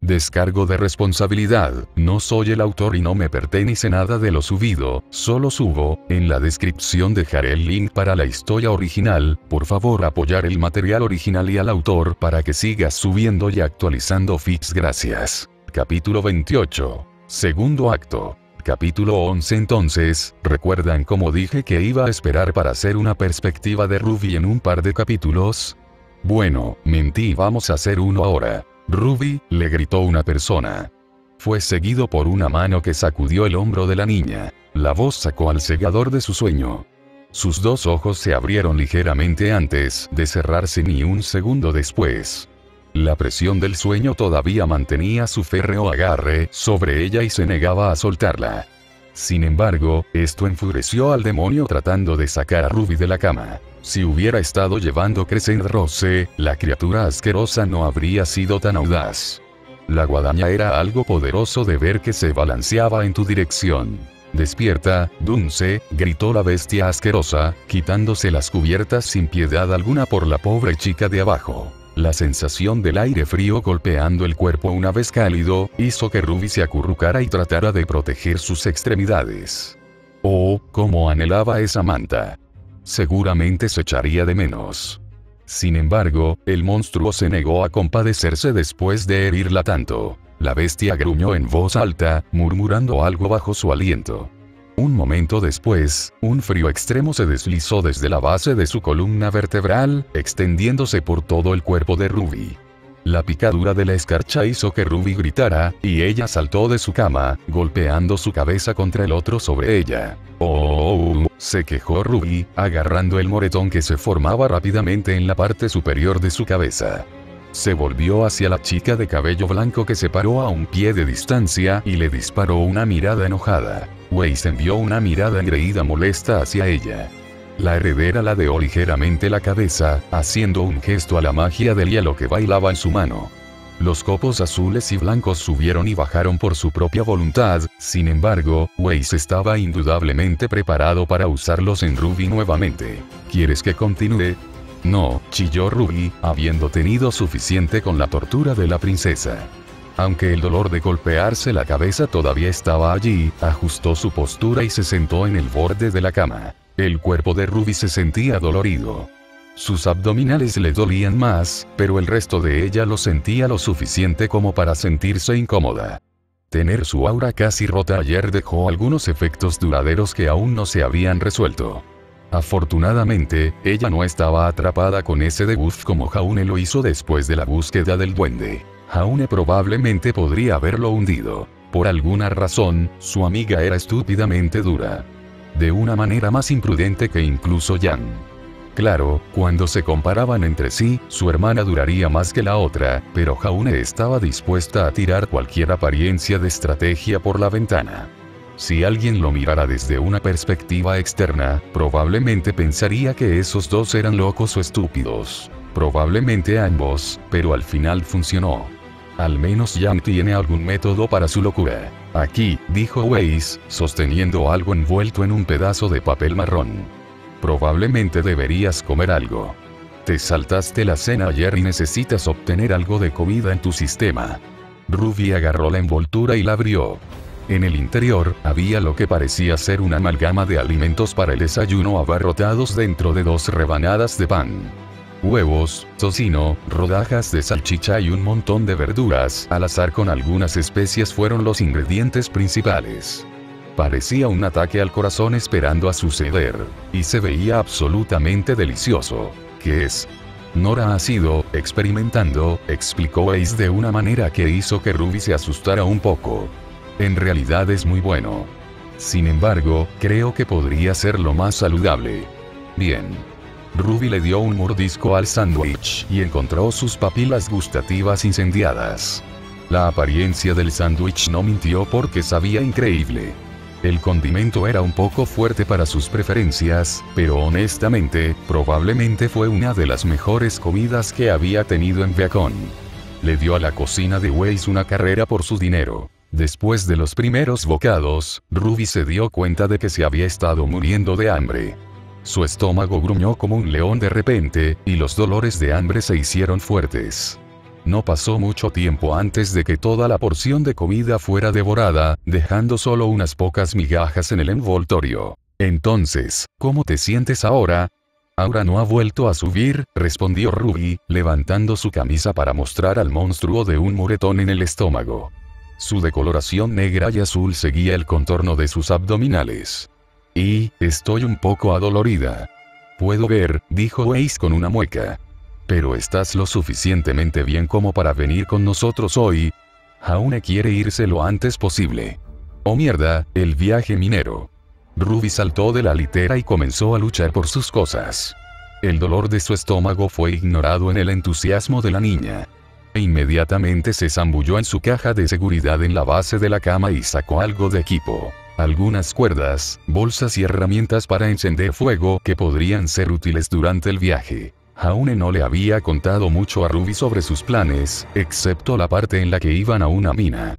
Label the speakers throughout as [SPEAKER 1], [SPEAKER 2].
[SPEAKER 1] Descargo de responsabilidad, no soy el autor y no me pertenece nada de lo subido, solo subo. En la descripción dejaré el link para la historia original, por favor apoyar el material original y al autor para que sigas subiendo y actualizando feeds, gracias. Capítulo 28. Segundo acto. Capítulo 11. Entonces, ¿recuerdan cómo dije que iba a esperar para hacer una perspectiva de Ruby en un par de capítulos? Bueno, mentí, vamos a hacer uno ahora. Ruby, le gritó una persona. Fue seguido por una mano que sacudió el hombro de la niña. La voz sacó al segador de su sueño. Sus dos ojos se abrieron ligeramente antes de cerrarse ni un segundo después. La presión del sueño todavía mantenía su férreo agarre sobre ella y se negaba a soltarla. Sin embargo, esto enfureció al demonio tratando de sacar a Ruby de la cama. Si hubiera estado llevando Crescent Rose, la criatura asquerosa no habría sido tan audaz. La guadaña era algo poderoso de ver que se balanceaba en tu dirección. «Despierta, Dunce», gritó la bestia asquerosa, quitándose las cubiertas sin piedad alguna por la pobre chica de abajo. La sensación del aire frío golpeando el cuerpo una vez cálido, hizo que Ruby se acurrucara y tratara de proteger sus extremidades. Oh, cómo anhelaba esa manta. Seguramente se echaría de menos. Sin embargo, el monstruo se negó a compadecerse después de herirla tanto. La bestia gruñó en voz alta, murmurando algo bajo su aliento. Un momento después, un frío extremo se deslizó desde la base de su columna vertebral, extendiéndose por todo el cuerpo de Ruby. La picadura de la escarcha hizo que Ruby gritara, y ella saltó de su cama, golpeando su cabeza contra el otro sobre ella. «Oh», se quejó Ruby, agarrando el moretón que se formaba rápidamente en la parte superior de su cabeza. Se volvió hacia la chica de cabello blanco que se paró a un pie de distancia y le disparó una mirada enojada. Weiss envió una mirada engreída molesta hacia ella. La heredera ladeó ligeramente la cabeza, haciendo un gesto a la magia del hielo que bailaba en su mano. Los copos azules y blancos subieron y bajaron por su propia voluntad, sin embargo, Weiss estaba indudablemente preparado para usarlos en Ruby nuevamente. ¿Quieres que continúe? No, chilló Ruby, habiendo tenido suficiente con la tortura de la princesa. Aunque el dolor de golpearse la cabeza todavía estaba allí, ajustó su postura y se sentó en el borde de la cama. El cuerpo de Ruby se sentía dolorido. Sus abdominales le dolían más, pero el resto de ella lo sentía lo suficiente como para sentirse incómoda. Tener su aura casi rota ayer dejó algunos efectos duraderos que aún no se habían resuelto. Afortunadamente, ella no estaba atrapada con ese debuff como Jaune lo hizo después de la búsqueda del duende. Jaune probablemente podría haberlo hundido. Por alguna razón, su amiga era estúpidamente dura. De una manera más imprudente que incluso Yang. Claro, cuando se comparaban entre sí, su hermana duraría más que la otra, pero Jaune estaba dispuesta a tirar cualquier apariencia de estrategia por la ventana. Si alguien lo mirara desde una perspectiva externa, probablemente pensaría que esos dos eran locos o estúpidos. Probablemente ambos, pero al final funcionó. Al menos Yang tiene algún método para su locura. Aquí, dijo Weiss, sosteniendo algo envuelto en un pedazo de papel marrón. Probablemente deberías comer algo. Te saltaste la cena ayer y necesitas obtener algo de comida en tu sistema. Ruby agarró la envoltura y la abrió. En el interior, había lo que parecía ser una amalgama de alimentos para el desayuno abarrotados dentro de 2 rebanadas de pan. Huevos, tocino, rodajas de salchicha y un montón de verduras, al azar con algunas especias fueron los ingredientes principales. Parecía un ataque al corazón esperando a suceder. Y se veía absolutamente delicioso. ¿Qué es? Nora ha sido experimentando, explicó Weiss de una manera que hizo que Ruby se asustara un poco. En realidad es muy bueno. Sin embargo, creo que podría ser lo más saludable. Bien. Ruby le dio un mordisco al sándwich y encontró sus papilas gustativas incendiadas. La apariencia del sándwich no mintió porque sabía increíble. El condimento era un poco fuerte para sus preferencias, pero honestamente, probablemente fue una de las mejores comidas que había tenido en Beacon. Le dio a la cocina de Weiss una carrera por su dinero. Después de los primeros bocados, Ruby se dio cuenta de que se había estado muriendo de hambre. Su estómago gruñó como un león de repente, y los dolores de hambre se hicieron fuertes. No pasó mucho tiempo antes de que toda la porción de comida fuera devorada, dejando solo unas pocas migajas en el envoltorio. Entonces, ¿cómo te sientes ahora? Ahora no ha vuelto a subir, respondió Ruby, levantando su camisa para mostrar al monstruo de un moretón en el estómago. Su decoloración negra y azul seguía el contorno de sus abdominales. Y, estoy un poco adolorida. Puedo ver, dijo Weiss con una mueca. Pero estás lo suficientemente bien como para venir con nosotros hoy. Jaune quiere irse lo antes posible. Oh mierda, el viaje minero. Ruby saltó de la litera y comenzó a luchar por sus cosas. El dolor de su estómago fue ignorado en el entusiasmo de la niña. Inmediatamente se zambulló en su caja de seguridad en la base de la cama y sacó algo de equipo. Algunas cuerdas, bolsas y herramientas para encender fuego que podrían ser útiles durante el viaje. Jaune no le había contado mucho a Ruby sobre sus planes, excepto la parte en la que iban a una mina.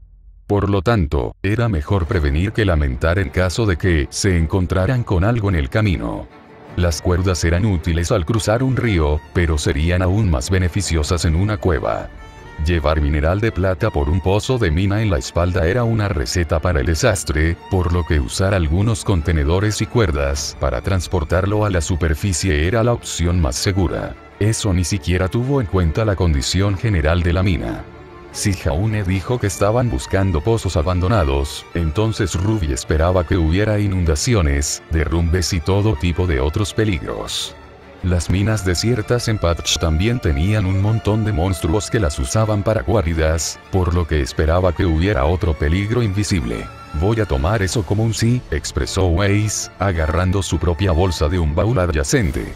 [SPEAKER 1] Por lo tanto, era mejor prevenir que lamentar en caso de que se encontraran con algo en el camino. Las cuerdas eran útiles al cruzar un río, pero serían aún más beneficiosas en una cueva. Llevar mineral de plata por un pozo de mina en la espalda era una receta para el desastre, por lo que usar algunos contenedores y cuerdas para transportarlo a la superficie era la opción más segura. Eso ni siquiera tuvo en cuenta la condición general de la mina. Si Jaune dijo que estaban buscando pozos abandonados, entonces Ruby esperaba que hubiera inundaciones, derrumbes y todo tipo de otros peligros. Las minas desiertas en Patch también tenían un montón de monstruos que las usaban para guaridas, por lo que esperaba que hubiera otro peligro invisible. Voy a tomar eso como un sí, expresó Weiss, agarrando su propia bolsa de un baúl adyacente.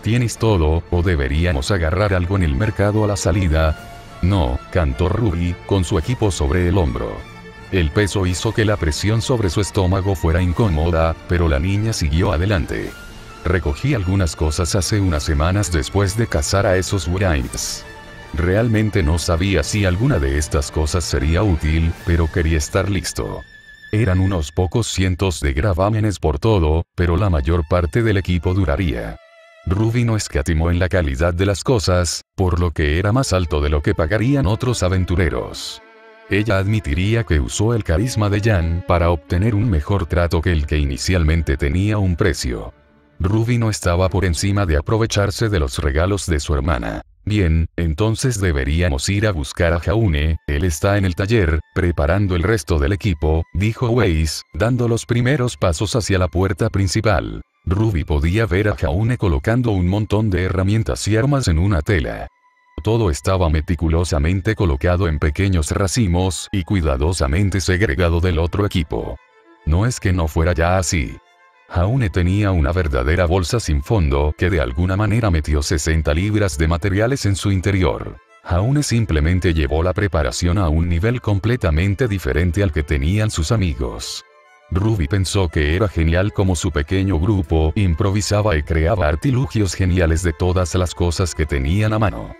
[SPEAKER 1] ¿Tienes todo, o deberíamos agarrar algo en el mercado a la salida? No, cantó Ruby, con su equipo sobre el hombro. El peso hizo que la presión sobre su estómago fuera incómoda, pero la niña siguió adelante. Recogí algunas cosas hace unas semanas después de cazar a esos Wraiths. Realmente no sabía si alguna de estas cosas sería útil, pero quería estar listo. Eran unos pocos cientos de gravámenes por todo, pero la mayor parte del equipo duraría. Ruby no escatimó en la calidad de las cosas, por lo que era más alto de lo que pagarían otros aventureros. Ella admitiría que usó el carisma de Jan para obtener un mejor trato que el que inicialmente tenía un precio. Ruby no estaba por encima de aprovecharse de los regalos de su hermana. Bien, entonces deberíamos ir a buscar a Jaune, él está en el taller, preparando el resto del equipo, dijo Weiss, dando los primeros pasos hacia la puerta principal. Ruby podía ver a Jaune colocando un montón de herramientas y armas en una tela. Todo estaba meticulosamente colocado en pequeños racimos y cuidadosamente segregado del otro equipo. No es que no fuera ya así. Jaune tenía una verdadera bolsa sin fondo que de alguna manera metió 60 libras de materiales en su interior. Jaune simplemente llevó la preparación a un nivel completamente diferente al que tenían sus amigos. Ruby pensó que era genial como su pequeño grupo improvisaba y creaba artilugios geniales de todas las cosas que tenían a mano.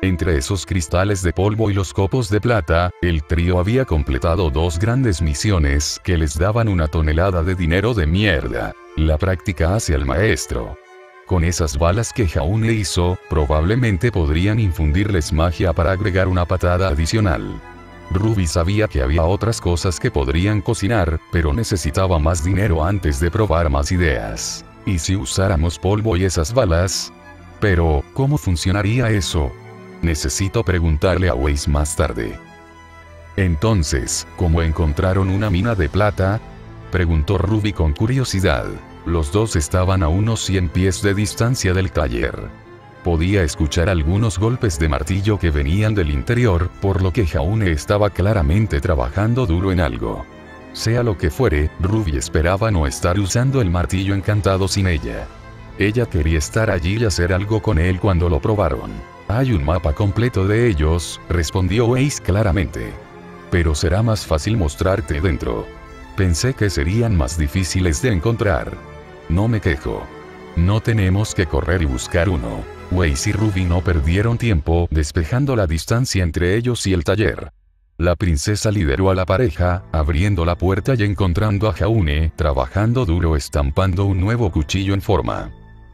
[SPEAKER 1] Entre esos cristales de polvo y los copos de plata, el trío había completado 2 grandes misiones que les daban una tonelada de dinero de mierda. La práctica hacia el maestro. Con esas balas que Jaune hizo, probablemente podrían infundirles magia para agregar una patada adicional. Ruby sabía que había otras cosas que podrían cocinar, pero necesitaba más dinero antes de probar más ideas. ¿Y si usáramos polvo y esas balas? Pero, ¿cómo funcionaría eso? Necesito preguntarle a Weiss más tarde. Entonces, ¿cómo encontraron una mina de plata? Preguntó Ruby con curiosidad. Los dos estaban a unos 100 pies de distancia del taller. Podía escuchar algunos golpes de martillo que venían del interior, por lo que Jaune estaba claramente trabajando duro en algo. Sea lo que fuere, Ruby esperaba no estar usando el martillo encantado sin ella. Ella quería estar allí y hacer algo con él cuando lo probaron. Hay un mapa completo de ellos, respondió Weiss claramente. Pero será más fácil mostrarte dentro. Pensé que serían más difíciles de encontrar. No me quejo. No tenemos que correr y buscar uno. Weiss y Ruby no perdieron tiempo despejando la distancia entre ellos y el taller. La princesa lideró a la pareja, abriendo la puerta y encontrando a Jaune trabajando duro estampando un nuevo cuchillo en forma.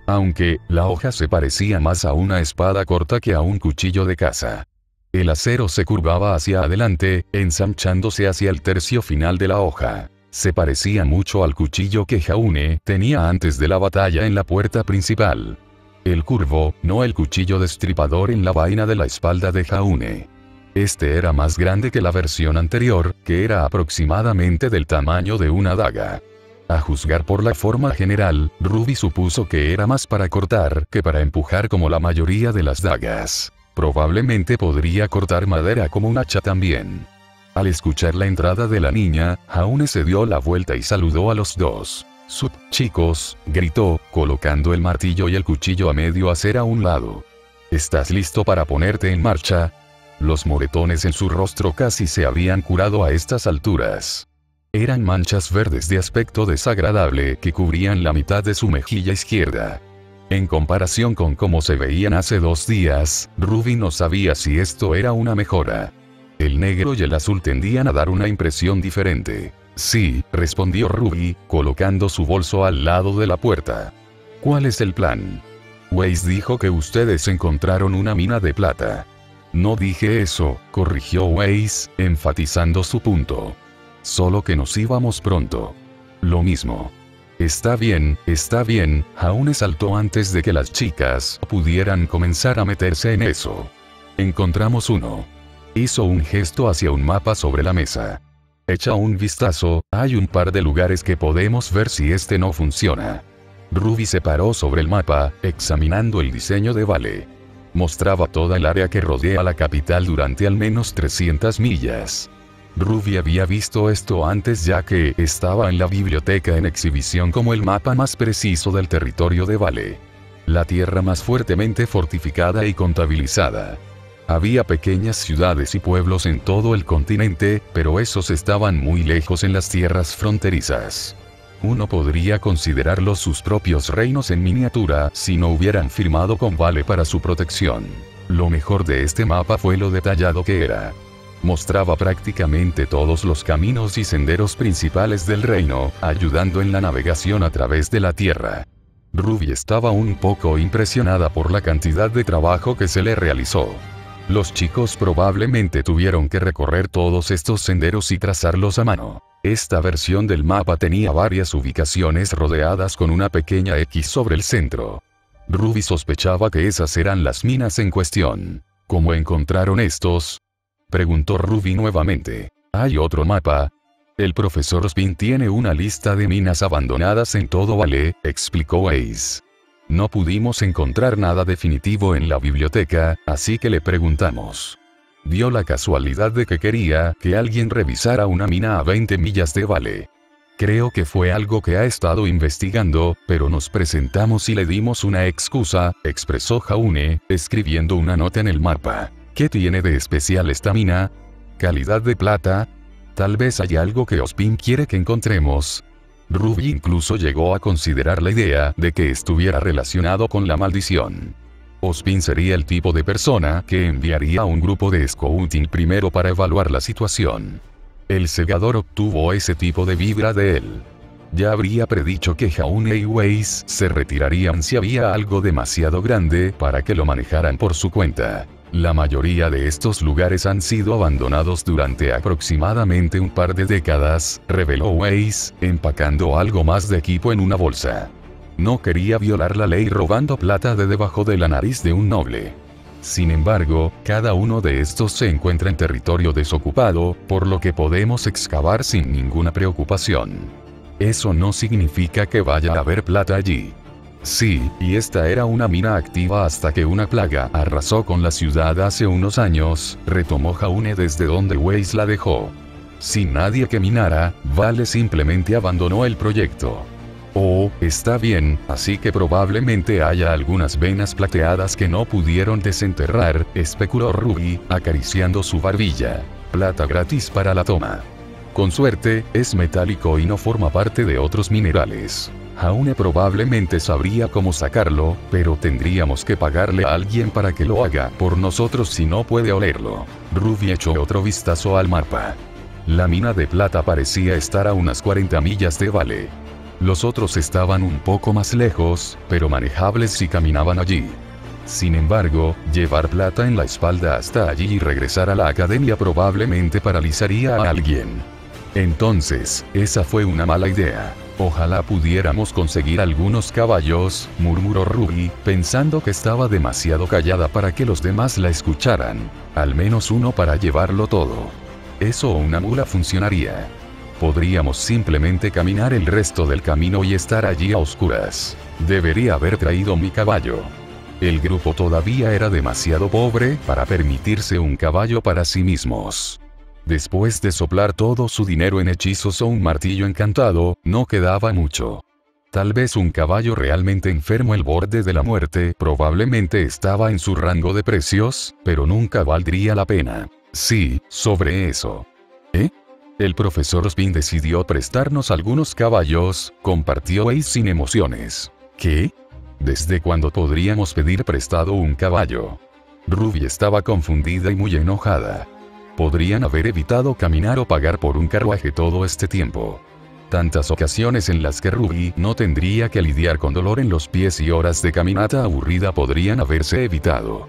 [SPEAKER 1] Aunque, la hoja se parecía más a una espada corta que a un cuchillo de caza. El acero se curvaba hacia adelante, ensanchándose hacia el tercio final de la hoja. Se parecía mucho al cuchillo que Jaune tenía antes de la batalla en la puerta principal. El curvo, no el cuchillo destripador en la vaina de la espalda de Jaune. Este era más grande que la versión anterior, que era aproximadamente del tamaño de una daga. A juzgar por la forma general, Ruby supuso que era más para cortar que para empujar como la mayoría de las dagas. Probablemente podría cortar madera como un hacha también. Al escuchar la entrada de la niña, Jaune se dio la vuelta y saludó a los dos. Chicos, gritó, colocando el martillo y el cuchillo a medio hacer a un lado. ¿Estás listo para ponerte en marcha? Los moretones en su rostro casi se habían curado a estas alturas. Eran manchas verdes de aspecto desagradable que cubrían la mitad de su mejilla izquierda. En comparación con cómo se veían hace 2 días, Ruby no sabía si esto era una mejora. El negro y el azul tendían a dar una impresión diferente. Sí, respondió Ruby, colocando su bolso al lado de la puerta. ¿Cuál es el plan? Weiss dijo que ustedes encontraron una mina de plata. No dije eso, corrigió Weiss, enfatizando su punto. Solo que nos íbamos pronto. Lo mismo. Está bien, Jaune saltó antes de que las chicas pudieran comenzar a meterse en eso. Encontramos uno. Hizo un gesto hacia un mapa sobre la mesa. Echa un vistazo, hay un par de lugares que podemos ver si este no funciona. Ruby se paró sobre el mapa, examinando el diseño de Vale. Mostraba toda el área que rodea la capital durante al menos 300 millas. Ruby había visto esto antes ya que estaba en la biblioteca en exhibición como el mapa más preciso del territorio de Vale. La tierra más fuertemente fortificada y contabilizada. Había pequeñas ciudades y pueblos en todo el continente, pero esos estaban muy lejos en las tierras fronterizas. Uno podría considerarlos sus propios reinos en miniatura si no hubieran firmado con Vale para su protección. Lo mejor de este mapa fue lo detallado que era. Mostraba prácticamente todos los caminos y senderos principales del reino, ayudando en la navegación a través de la tierra. Ruby estaba un poco impresionada por la cantidad de trabajo que se le realizó. Los chicos probablemente tuvieron que recorrer todos estos senderos y trazarlos a mano. Esta versión del mapa tenía varias ubicaciones rodeadas con una pequeña X sobre el centro. Ruby sospechaba que esas eran las minas en cuestión. ¿Cómo encontraron estos? Preguntó Ruby nuevamente. ¿Hay otro mapa? El profesor Spin tiene una lista de minas abandonadas en todo Vale, explicó Weiss. No pudimos encontrar nada definitivo en la biblioteca, así que le preguntamos. Dio la casualidad de que quería que alguien revisara una mina a 20 millas de Vale. Creo que fue algo que ha estado investigando, pero nos presentamos y le dimos una excusa, expresó Jaune, escribiendo una nota en el mapa. ¿Qué tiene de especial esta mina? ¿Calidad de plata? Tal vez haya algo que Ospin quiere que encontremos. Ruby incluso llegó a considerar la idea de que estuviera relacionado con la maldición. Ospin sería el tipo de persona que enviaría a un grupo de scouting primero para evaluar la situación. El segador obtuvo ese tipo de vibra de él. Ya habría predicho que Jaune y Weiss se retirarían si había algo demasiado grande para que lo manejaran por su cuenta. La mayoría de estos lugares han sido abandonados durante aproximadamente un par de décadas, reveló Weiss, empacando algo más de equipo en una bolsa. No quería violar la ley robando plata de debajo de la nariz de un noble. Sin embargo, cada uno de estos se encuentra en territorio desocupado, por lo que podemos excavar sin ninguna preocupación. Eso no significa que vaya a haber plata allí. Sí, y esta era una mina activa hasta que una plaga arrasó con la ciudad hace unos años, retomó Jaune desde donde Weiss la dejó. Sin nadie que minara, Vale simplemente abandonó el proyecto. Oh, está bien, así que probablemente haya algunas venas plateadas que no pudieron desenterrar, especuló Ruby, acariciando su barbilla. Plata gratis para la toma. Con suerte, es metálico y no forma parte de otros minerales. Jaune probablemente sabría cómo sacarlo, pero tendríamos que pagarle a alguien para que lo haga por nosotros si no puede olerlo. Ruby echó otro vistazo al mapa. La mina de plata parecía estar a unas 40 millas de Vale. Los otros estaban un poco más lejos, pero manejables si caminaban allí. Sin embargo, llevar plata en la espalda hasta allí y regresar a la academia probablemente paralizaría a alguien. Entonces, esa fue una mala idea. Ojalá pudiéramos conseguir algunos caballos, murmuró Ruby, pensando que estaba demasiado callada para que los demás la escucharan. Al menos uno para llevarlo todo. Eso o una mula funcionaría. Podríamos simplemente caminar el resto del camino y estar allí a oscuras. Debería haber traído mi caballo. El grupo todavía era demasiado pobre para permitirse un caballo para sí mismos. Después de soplar todo su dinero en hechizos o un martillo encantado, no quedaba mucho. Tal vez un caballo realmente enfermo al borde de la muerte probablemente estaba en su rango de precios, pero nunca valdría la pena. Sí, sobre eso. El profesor Spin decidió prestarnos algunos caballos, compartió Ace sin emociones. ¿Qué? ¿Desde cuándo podríamos pedir prestado un caballo? Ruby estaba confundida y muy enojada. Podrían haber evitado caminar o pagar por un carruaje todo este tiempo. Tantas ocasiones en las que Ruby no tendría que lidiar con dolor en los pies y horas de caminata aburrida podrían haberse evitado.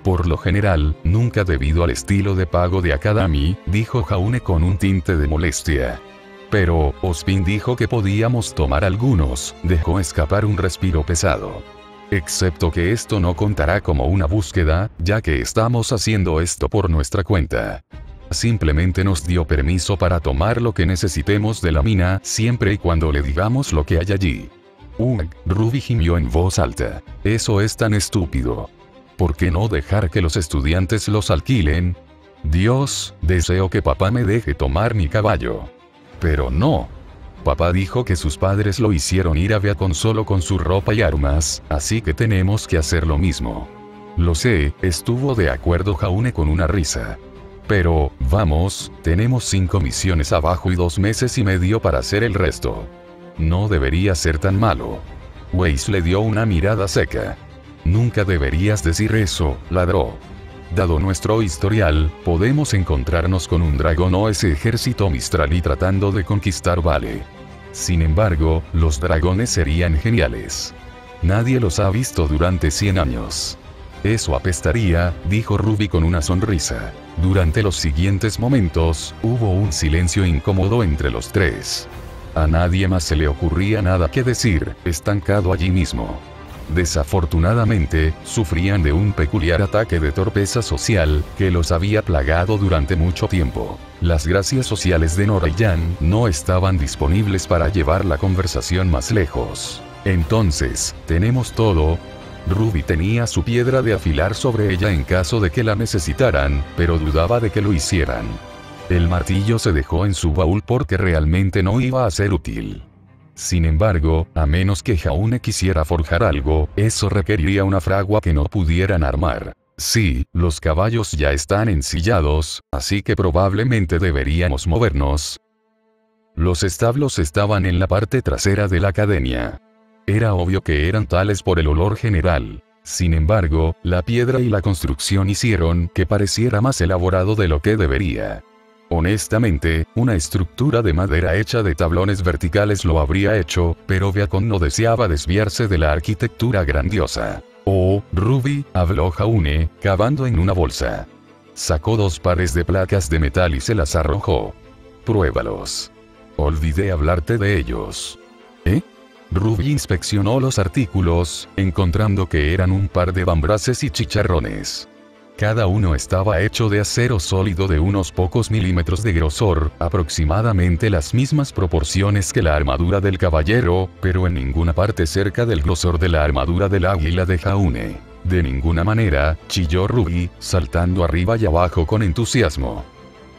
[SPEAKER 1] Por lo general, nunca debido al estilo de pago de Akadami, dijo Jaune con un tinte de molestia. Pero, Ozpin dijo que podíamos tomar algunos, dejó escapar un respiro pesado. Excepto que esto no contará como una búsqueda, ya que estamos haciendo esto por nuestra cuenta. Simplemente nos dio permiso para tomar lo que necesitemos de la mina, siempre y cuando le digamos lo que hay allí. Ruby gimió en voz alta. Eso es tan estúpido. ¿Por qué no dejar que los estudiantes los alquilen? Dios, deseo que papá me deje tomar mi caballo. Pero no. Papá dijo que sus padres lo hicieron ir a Beacon solo con su ropa y armas, así que tenemos que hacer lo mismo. Lo sé, estuvo de acuerdo Jaune con una risa. Pero, vamos, tenemos 5 misiones abajo y 2 meses y medio para hacer el resto. No debería ser tan malo. Weiss le dio una mirada seca. Nunca deberías decir eso, ladró. Dado nuestro historial, podemos encontrarnos con un dragón o ese ejército Mistralí tratando de conquistar Vale. Sin embargo, los dragones serían geniales. Nadie los ha visto durante 100 años. Eso apestaría, dijo Ruby con una sonrisa. Durante los siguientes momentos, hubo un silencio incómodo entre los tres. A nadie más se le ocurría nada que decir, estancado allí mismo. Desafortunadamente, sufrían de un peculiar ataque de torpeza social, que los había plagado durante mucho tiempo. Las gracias sociales de Nora y Jan no estaban disponibles para llevar la conversación más lejos. Entonces, ¿tenemos todo? Ruby tenía su piedra de afilar sobre ella en caso de que la necesitaran, pero dudaba de que lo hicieran. El martillo se dejó en su baúl porque realmente no iba a ser útil. Sin embargo, a menos que Jaune quisiera forjar algo, eso requeriría una fragua que no pudieran armar. Sí, los caballos ya están ensillados, así que probablemente deberíamos movernos. Los establos estaban en la parte trasera de la academia. Era obvio que eran tales por el olor general. Sin embargo, la piedra y la construcción hicieron que pareciera más elaborado de lo que debería. Honestamente, una estructura de madera hecha de tablones verticales lo habría hecho, pero Beacon no deseaba desviarse de la arquitectura grandiosa. Oh, Ruby, habló Jaune, cavando en una bolsa. Sacó 2 pares de placas de metal y se las arrojó. Pruébalos. Olvidé hablarte de ellos. Ruby inspeccionó los artículos, encontrando que eran un par de bambraces y chicharrones. Cada uno estaba hecho de acero sólido de unos pocos milímetros de grosor, aproximadamente las mismas proporciones que la armadura del caballero, pero en ninguna parte cerca del grosor de la armadura del águila de Jaune. De ninguna manera, chilló Ruby, saltando arriba y abajo con entusiasmo.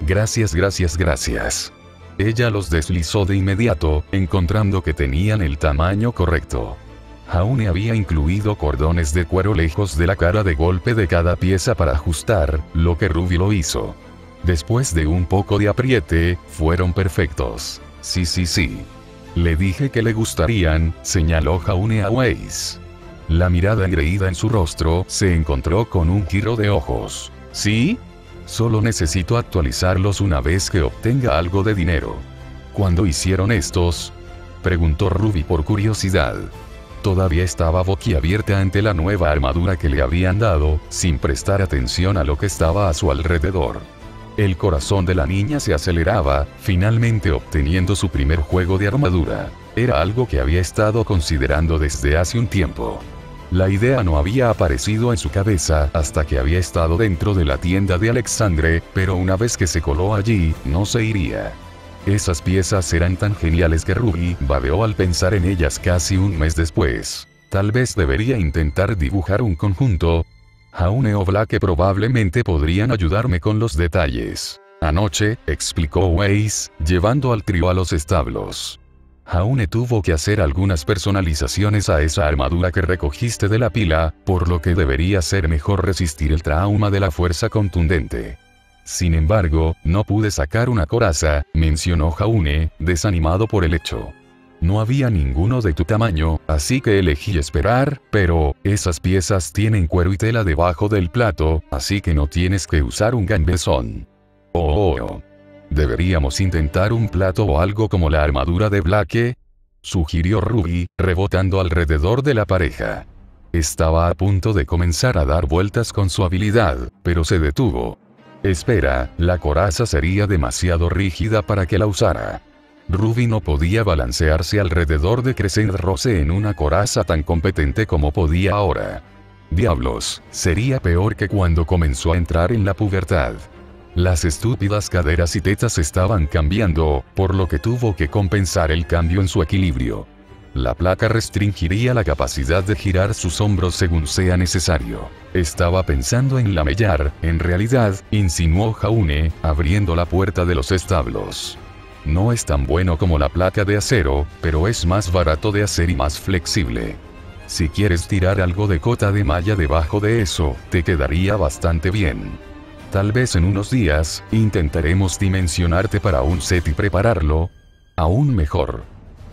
[SPEAKER 1] Gracias, gracias, gracias. Ella los deslizó de inmediato, encontrando que tenían el tamaño correcto. Jaune había incluido cordones de cuero lejos de la cara de golpe de cada pieza para ajustar, lo que Ruby lo hizo. Después de un poco de apriete, fueron perfectos. Sí. Le dije que le gustarían, señaló Jaune a Weiss. La mirada engreída en su rostro se encontró con un giro de ojos. ¿Sí? Solo necesito actualizarlos una vez que obtenga algo de dinero. ¿Cuándo hicieron estos? Preguntó Ruby por curiosidad. Todavía estaba boquiabierta ante la nueva armadura que le habían dado, sin prestar atención a lo que estaba a su alrededor. El corazón de la niña se aceleraba, finalmente obteniendo su primer juego de armadura. Era algo que había estado considerando desde hace un tiempo. La idea no había aparecido en su cabeza hasta que había estado dentro de la tienda de Alexandre, pero una vez que se coló allí, no se iría. Esas piezas eran tan geniales que Ruby babeó al pensar en ellas casi un mes después. Tal vez debería intentar dibujar un conjunto. Jaune o Blake probablemente podrían ayudarme con los detalles. Anoche, explicó Weiss, llevando al trío a los establos. Jaune tuvo que hacer algunas personalizaciones a esa armadura que recogiste de la pila, por lo que debería ser mejor resistir el trauma de la fuerza contundente. Sin embargo, no pude sacar una coraza, mencionó Jaune, desanimado por el hecho. No había ninguno de tu tamaño, así que elegí esperar, pero, esas piezas tienen cuero y tela debajo del plato, así que no tienes que usar un gambesón. Oh. ¿Deberíamos intentar un plato o algo como la armadura de Blake?, sugirió Ruby, rebotando alrededor de la pareja. Estaba a punto de comenzar a dar vueltas con su habilidad, pero se detuvo. Espera, la coraza sería demasiado rígida para que la usara. Ruby no podía balancearse alrededor de Crescent Rose en una coraza tan competente como podía ahora. Diablos, sería peor que cuando comenzó a entrar en la pubertad. Las estúpidas caderas y tetas estaban cambiando, por lo que tuvo que compensar el cambio en su equilibrio. La placa restringiría la capacidad de girar sus hombros según sea necesario. Estaba pensando en lamellar, en realidad, insinuó Jaune, abriendo la puerta de los establos. No es tan bueno como la placa de acero, pero es más barato de hacer y más flexible. Si quieres tirar algo de cota de malla debajo de eso, te quedaría bastante bien. Tal vez en unos días, intentaremos dimensionarte para un set y prepararlo aún mejor.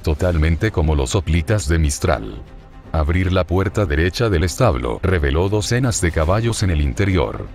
[SPEAKER 1] Totalmente como los hoplitas de Mistral. Abrir la puerta derecha del establo reveló docenas de caballos en el interior.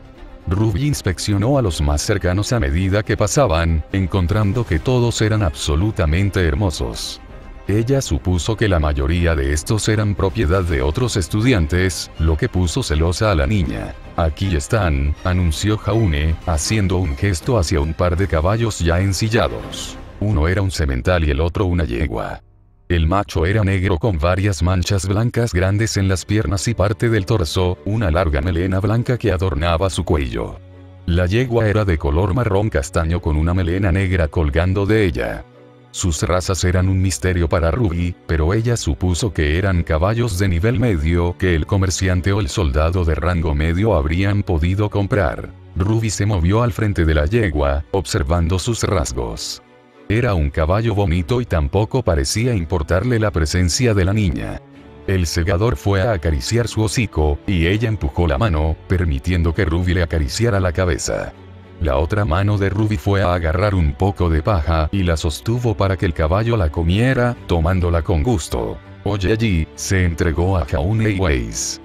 [SPEAKER 1] Ruby inspeccionó a los más cercanos a medida que pasaban, encontrando que todos eran absolutamente hermosos. Ella supuso que la mayoría de estos eran propiedad de otros estudiantes, lo que puso celosa a la niña. Aquí están, anunció Jaune, haciendo un gesto hacia un par de caballos ya ensillados. Uno era un semental y el otro una yegua. El macho era negro con varias manchas blancas grandes en las piernas y parte del torso, una larga melena blanca que adornaba su cuello. La yegua era de color marrón castaño con una melena negra colgando de ella. Sus razas eran un misterio para Ruby, pero ella supuso que eran caballos de nivel medio que el comerciante o el soldado de rango medio habrían podido comprar. Ruby se movió al frente de la yegua, observando sus rasgos. Era un caballo bonito y tampoco parecía importarle la presencia de la niña. El segador fue a acariciar su hocico, y ella empujó la mano, permitiendo que Ruby le acariciara la cabeza. La otra mano de Ruby fue a agarrar un poco de paja y la sostuvo para que el caballo la comiera, tomándola con gusto. Oye allí, se entregó a Jaune y Weiss.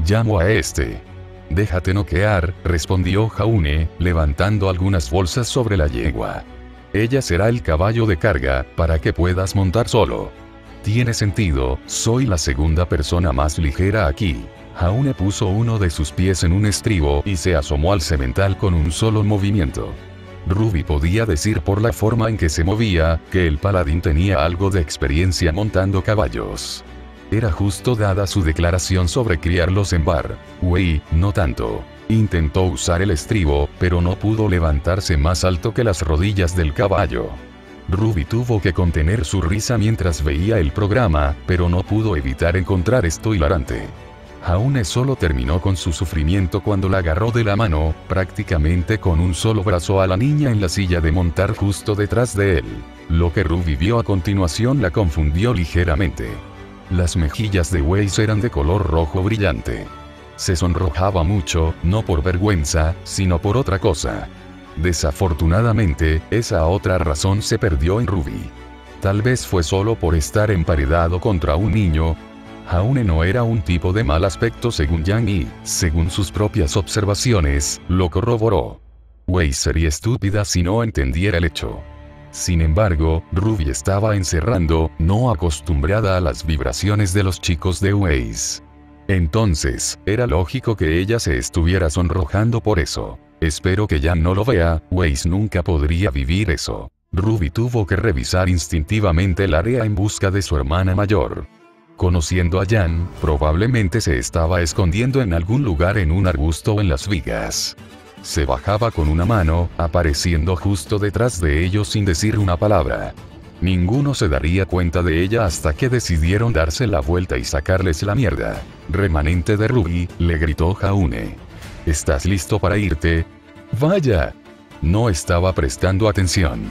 [SPEAKER 1] Llamo a este. Déjate noquear, respondió Jaune, levantando algunas bolsas sobre la yegua. Ella será el caballo de carga, para que puedas montar solo. Tiene sentido, soy la segunda persona más ligera aquí. Jaune puso uno de sus pies en un estribo y se asomó al semental con un solo movimiento. Ruby podía decir por la forma en que se movía, que el paladín tenía algo de experiencia montando caballos. Era justo dada su declaración sobre criarlos en bar. Wei, no tanto. Intentó usar el estribo, pero no pudo levantarse más alto que las rodillas del caballo. Ruby tuvo que contener su risa mientras veía el programa, pero no pudo evitar encontrar esto hilarante. Jaune solo terminó con su sufrimiento cuando la agarró de la mano, prácticamente con un solo brazo a la niña en la silla de montar justo detrás de él. Lo que Ruby vio a continuación la confundió ligeramente. Las mejillas de Weiss eran de color rojo brillante. Se sonrojaba mucho, no por vergüenza, sino por otra cosa. Desafortunadamente, esa otra razón se perdió en Ruby. Tal vez fue solo por estar emparedado contra un niño. Jaune no era un tipo de mal aspecto según Yang y, según sus propias observaciones, lo corroboró. Weiss sería estúpida si no entendiera el hecho. Sin embargo, Ruby estaba encerrando, no acostumbrada a las vibraciones de los chicos de Waze. Entonces, era lógico que ella se estuviera sonrojando por eso. Espero que Jan no lo vea, Waze nunca podría vivir eso. Ruby tuvo que revisar instintivamente el área en busca de su hermana mayor. Conociendo a Jan, probablemente se estaba escondiendo en algún lugar en un arbusto o en las vigas. Se bajaba con una mano, apareciendo justo detrás de ellos sin decir una palabra. Ninguno se daría cuenta de ella hasta que decidieron darse la vuelta y sacarles la mierda. Remanente de Ruby, le gritó Jaune. ¿Estás listo para irte? Vaya. No estaba prestando atención.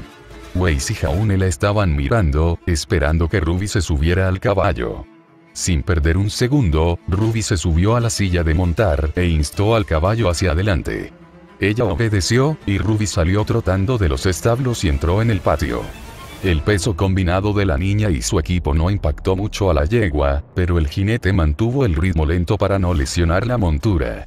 [SPEAKER 1] Waze y Jaune la estaban mirando, esperando que Ruby se subiera al caballo. Sin perder un segundo, Ruby se subió a la silla de montar e instó al caballo hacia adelante. Ella obedeció, y Ruby salió trotando de los establos y entró en el patio. El peso combinado de la niña y su equipo no impactó mucho a la yegua, pero el jinete mantuvo el ritmo lento para no lesionar la montura.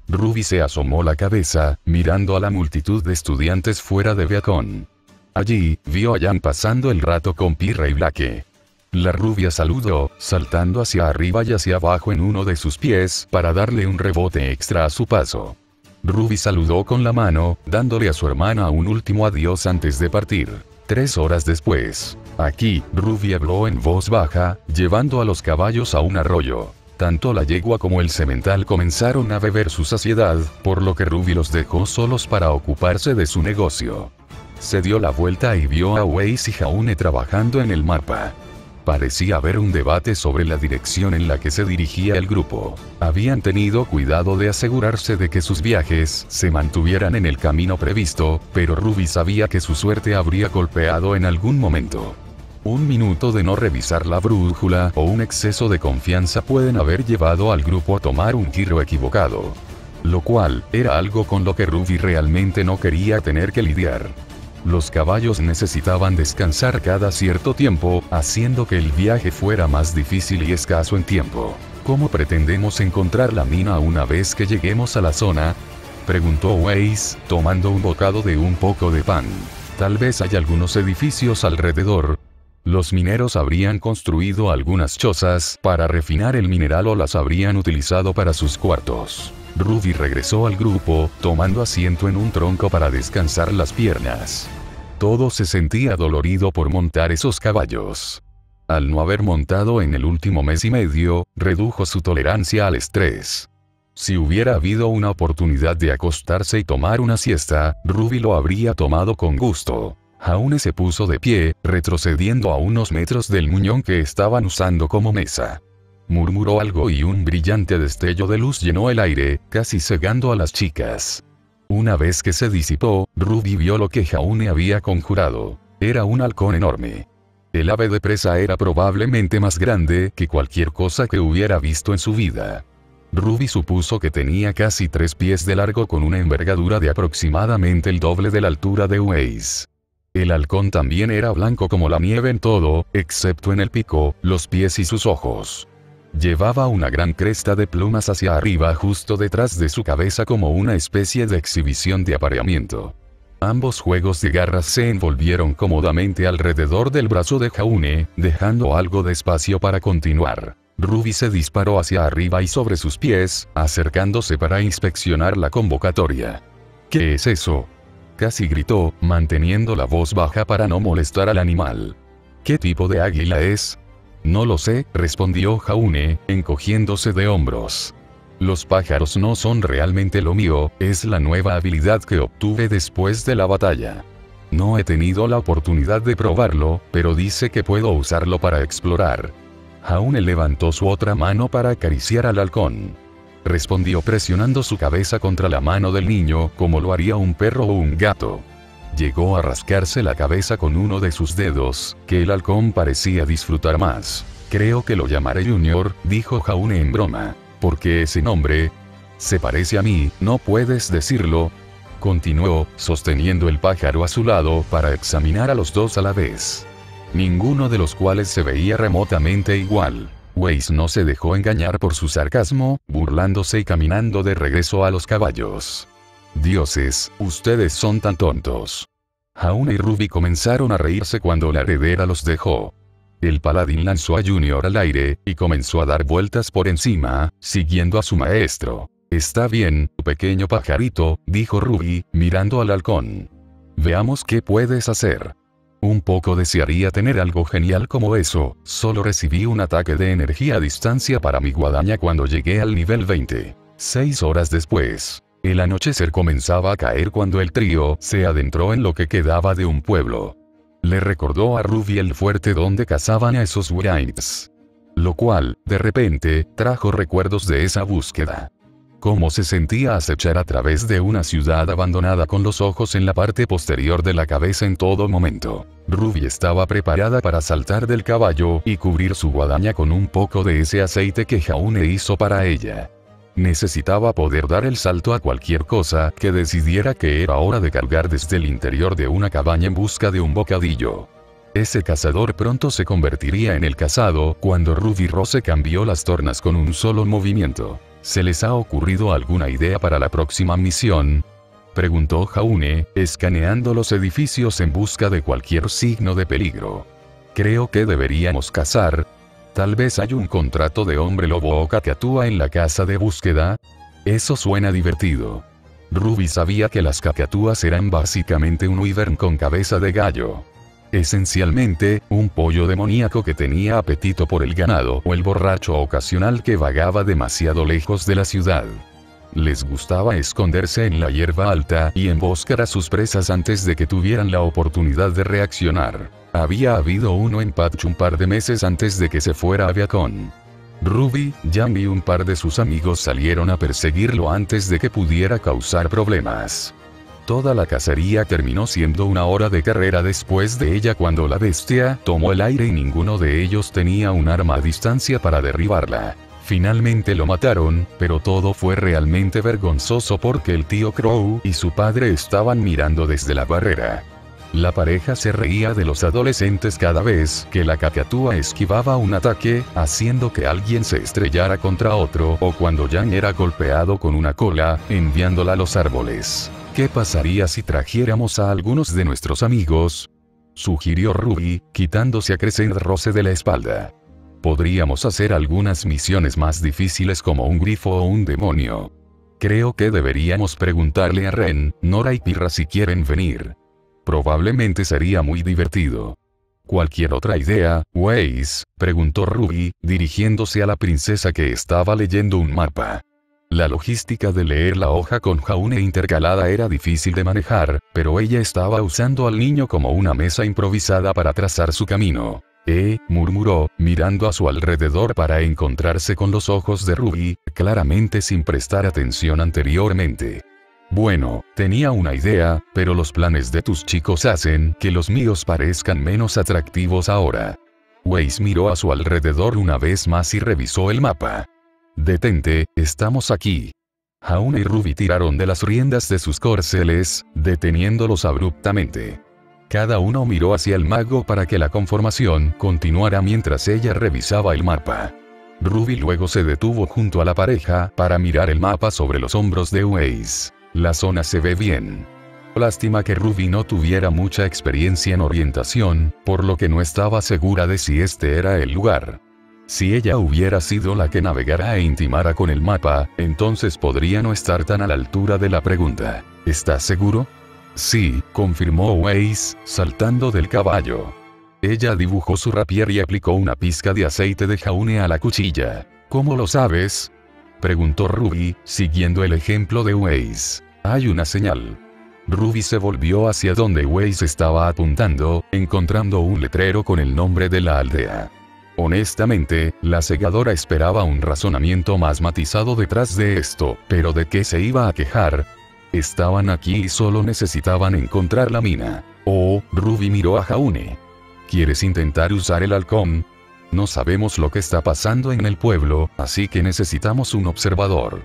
[SPEAKER 1] Ruby se asomó la cabeza, mirando a la multitud de estudiantes fuera de Beacon. Allí, vio a Jan pasando el rato con Pirra y Blake. La rubia saludó, saltando hacia arriba y hacia abajo en uno de sus pies para darle un rebote extra a su paso. Ruby saludó con la mano, dándole a su hermana un último adiós antes de partir. 3 horas después. Aquí, Ruby habló en voz baja, llevando a los caballos a un arroyo. Tanto la yegua como el semental comenzaron a beber su saciedad, por lo que Ruby los dejó solos para ocuparse de su negocio. Se dio la vuelta y vio a Waze y Jaune trabajando en el mapa. Parecía haber un debate sobre la dirección en la que se dirigía el grupo. Habían tenido cuidado de asegurarse de que sus viajes se mantuvieran en el camino previsto, pero Ruby sabía que su suerte habría golpeado en algún momento. Un minuto de no revisar la brújula o un exceso de confianza pueden haber llevado al grupo a tomar un giro equivocado. Lo cual, era algo con lo que Ruby realmente no quería tener que lidiar. Los caballos necesitaban descansar cada cierto tiempo, haciendo que el viaje fuera más difícil y escaso en tiempo. ¿Cómo pretendemos encontrar la mina una vez que lleguemos a la zona?, preguntó Waze, tomando un bocado de un poco de pan. Tal vez hay algunos edificios alrededor. Los mineros habrían construido algunas chozas para refinar el mineral o las habrían utilizado para sus cuartos. Ruby regresó al grupo, tomando asiento en un tronco para descansar las piernas. Todo se sentía dolorido por montar esos caballos. Al no haber montado en el último mes y medio, redujo su tolerancia al estrés. Si hubiera habido una oportunidad de acostarse y tomar una siesta, Ruby lo habría tomado con gusto. Jaune se puso de pie, retrocediendo a unos metros del muñón que estaban usando como mesa. Murmuró algo y un brillante destello de luz llenó el aire, casi cegando a las chicas. Una vez que se disipó, Ruby vio lo que Jaune había conjurado. Era un halcón enorme. El ave de presa era probablemente más grande que cualquier cosa que hubiera visto en su vida. Ruby supuso que tenía casi 3 pies de largo con una envergadura de aproximadamente el doble de la altura de Waze. El halcón también era blanco como la nieve en todo, excepto en el pico, los pies y sus ojos. Llevaba una gran cresta de plumas hacia arriba justo detrás de su cabeza como una especie de exhibición de apareamiento. Ambos juegos de garras se envolvieron cómodamente alrededor del brazo de Jaune, dejando algo de espacio para continuar. Ruby se disparó hacia arriba y sobre sus pies, acercándose para inspeccionar la convocatoria. ¿Qué es eso?, casi gritó, manteniendo la voz baja para no molestar al animal. ¿Qué tipo de águila es? No lo sé, respondió Jaune, encogiéndose de hombros. Los pájaros no son realmente lo mío, es la nueva habilidad que obtuve después de la batalla. No he tenido la oportunidad de probarlo, pero dice que puedo usarlo para explorar. Jaune levantó su otra mano para acariciar al halcón. Respondió presionando su cabeza contra la mano del niño como lo haría un perro o un gato. Llegó a rascarse la cabeza con uno de sus dedos, que el halcón parecía disfrutar más. Creo que lo llamaré Junior, dijo Jaune en broma. Porque ese nombre se parece a mí, ¿no puedes decirlo? Continuó, sosteniendo el pájaro a su lado para examinar a los dos a la vez. Ninguno de los cuales se veía remotamente igual. Waze no se dejó engañar por su sarcasmo, burlándose y caminando de regreso a los caballos. Dioses, ustedes son tan tontos. Jaune y Ruby comenzaron a reírse cuando la heredera los dejó. El paladín lanzó a Junior al aire, y comenzó a dar vueltas por encima, siguiendo a su maestro. «Está bien, pequeño pajarito», dijo Ruby, mirando al halcón. «Veamos qué puedes hacer». Un poco desearía tener algo genial como eso, solo recibí un ataque de energía a distancia para mi guadaña cuando llegué al nivel 20. 6 horas después. El anochecer comenzaba a caer cuando el trío se adentró en lo que quedaba de un pueblo. Le recordó a Ruby el fuerte donde cazaban a esos Wraiths. Lo cual, de repente, trajo recuerdos de esa búsqueda. Cómo se sentía acechar a través de una ciudad abandonada con los ojos en la parte posterior de la cabeza en todo momento. Ruby estaba preparada para saltar del caballo y cubrir su guadaña con un poco de ese aceite que Jaune hizo para ella. Necesitaba poder dar el salto a cualquier cosa que decidiera que era hora de cargar desde el interior de una cabaña en busca de un bocadillo. Ese cazador pronto se convertiría en el cazado cuando Ruby Rose cambió las tornas con un solo movimiento. ¿Se les ha ocurrido alguna idea para la próxima misión?, preguntó Jaune, escaneando los edificios en busca de cualquier signo de peligro. Creo que deberíamos cazar. Tal vez hay un contrato de hombre lobo o cacatúa en la casa de búsqueda. Eso suena divertido. Ruby sabía que las cacatúas eran básicamente un wyvern con cabeza de gallo. Esencialmente, un pollo demoníaco que tenía apetito por el ganado o el borracho ocasional que vagaba demasiado lejos de la ciudad. Les gustaba esconderse en la hierba alta y emboscar a sus presas antes de que tuvieran la oportunidad de reaccionar. Había habido uno en Patch un par de meses antes de que se fuera a Beacon. Ruby, Jan y un par de sus amigos salieron a perseguirlo antes de que pudiera causar problemas. Toda la cacería terminó siendo una hora de carrera después de ella cuando la bestia tomó el aire y ninguno de ellos tenía un arma a distancia para derribarla. Finalmente lo mataron, pero todo fue realmente vergonzoso porque el tío Crow y su padre estaban mirando desde la barrera. La pareja se reía de los adolescentes cada vez que la cacatúa esquivaba un ataque, haciendo que alguien se estrellara contra otro o cuando Jan era golpeado con una cola, enviándola a los árboles. ¿Qué pasaría si trajéramos a algunos de nuestros amigos?, sugirió Ruby, quitándose a Crescent Rose de la espalda. Podríamos hacer algunas misiones más difíciles como un grifo o un demonio. Creo que deberíamos preguntarle a Ren, Nora y Pirra si quieren venir. Probablemente sería muy divertido. ¿Cualquier otra idea, Weiss?, preguntó Ruby, dirigiéndose a la princesa que estaba leyendo un mapa. La logística de leer la hoja con Jaune intercalada era difícil de manejar, pero ella estaba usando al niño como una mesa improvisada para trazar su camino. Murmuró, mirando a su alrededor para encontrarse con los ojos de Ruby, claramente sin prestar atención anteriormente. Bueno, tenía una idea, pero los planes de tus chicos hacen que los míos parezcan menos atractivos ahora. Weiss miró a su alrededor una vez más y revisó el mapa. Detente, estamos aquí. Jaune y Ruby tiraron de las riendas de sus corceles, deteniéndolos abruptamente. Cada uno miró hacia el mago para que la conformación continuara mientras ella revisaba el mapa. Ruby luego se detuvo junto a la pareja para mirar el mapa sobre los hombros de Weiss. La zona se ve bien. Lástima que Ruby no tuviera mucha experiencia en orientación, por lo que no estaba segura de si este era el lugar. Si ella hubiera sido la que navegara e intimara con el mapa, entonces podría no estar tan a la altura de la pregunta. ¿Estás seguro? Sí, confirmó Weiss, saltando del caballo. Ella dibujó su rapier y aplicó una pizca de aceite de Jaune a la cuchilla. ¿Cómo lo sabes?, preguntó Ruby, siguiendo el ejemplo de Weiss. Hay una señal. Ruby se volvió hacia donde Weiss estaba apuntando, encontrando un letrero con el nombre de la aldea. Honestamente, la segadora esperaba un razonamiento más matizado detrás de esto, pero ¿de qué se iba a quejar? Estaban aquí y solo necesitaban encontrar la mina. Ruby miró a Jaune. ¿Quieres intentar usar el halcón? No sabemos lo que está pasando en el pueblo, así que necesitamos un observador.